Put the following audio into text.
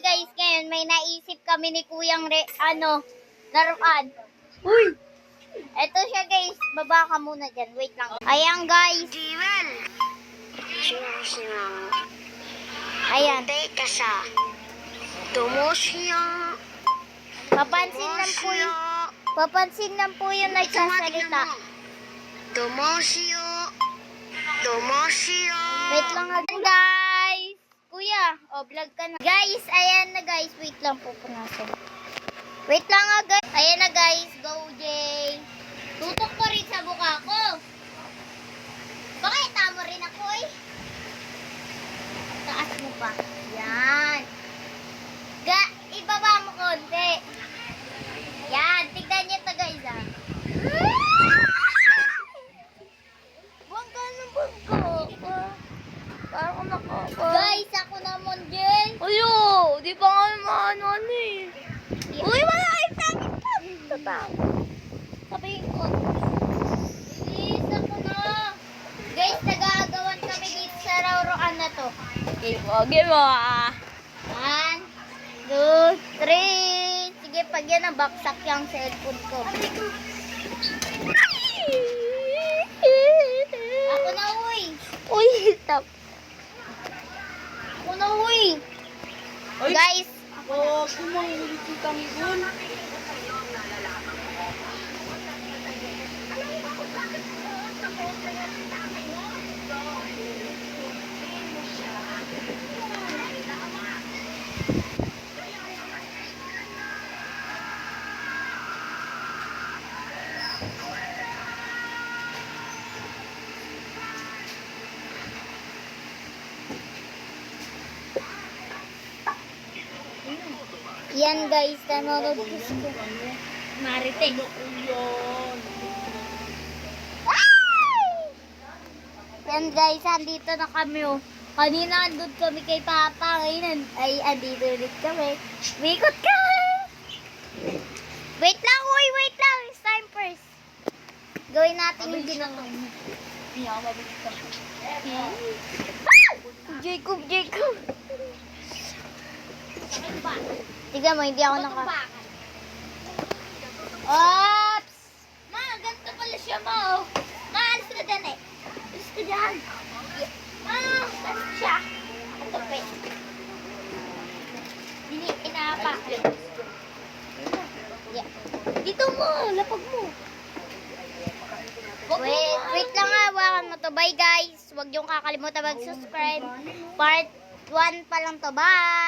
guys, ngayon may naisip kami ni Kuyang laruan. Uy! Eto siya guys, baba ka muna dyan. Wait lang. Ayan guys. Ayan. Papansin lang po yung nagsasalita. Wait lang nga guys. Kuya, vlog ka na. Guys, ayan na guys. Wait lang po punasan. Wait lang nga guys. Ayan na guys. Go Jay. Tutok ko rin sa buka ko. Bakit tamo rin ako eh? Taas mo pa. Yan. Ibaba mo konti. Yan. Tignan nyo ito guys ah. Bangga na bangga. Parang nakaka. Guys, ako naman Jay. Ayo, di pa nga maano eh. Uy, wala kayong takit pa. Sabihin ko. Bilis ako na. Guys, nag-aagawan kami dito sa lauroan na to. Game mo ah. 1, 2, 3. Sige, pag yan nabaksak yung cellphone ko. Ako na, uy. Uy, stop. Ako na, uy. Guys, Kumanguli si Tanggol. yan guys, nanonood ko. Marites. Yan guys, andito na kami oh. Kanina andun kami kay Papa, ngayon ay andito ulit kami. Wikot kami. Wait lang, uy, wait lang. It's time first. Gawin natin yung ginagawa. Jacob. Tignan mo, hindi ako Oops! Ma, ganito pala siya mo. Ma, alis ka dyan eh. Alis ka dyan. Ma, alis siya. Ito pa eh. Inapa. Yeah. Dito mo, lapag mo. Wait lang nga, hawakan mo to. Bye guys. Huwag niyong kakalimutan mag-subscribe. Part 1 pa lang to. Bye!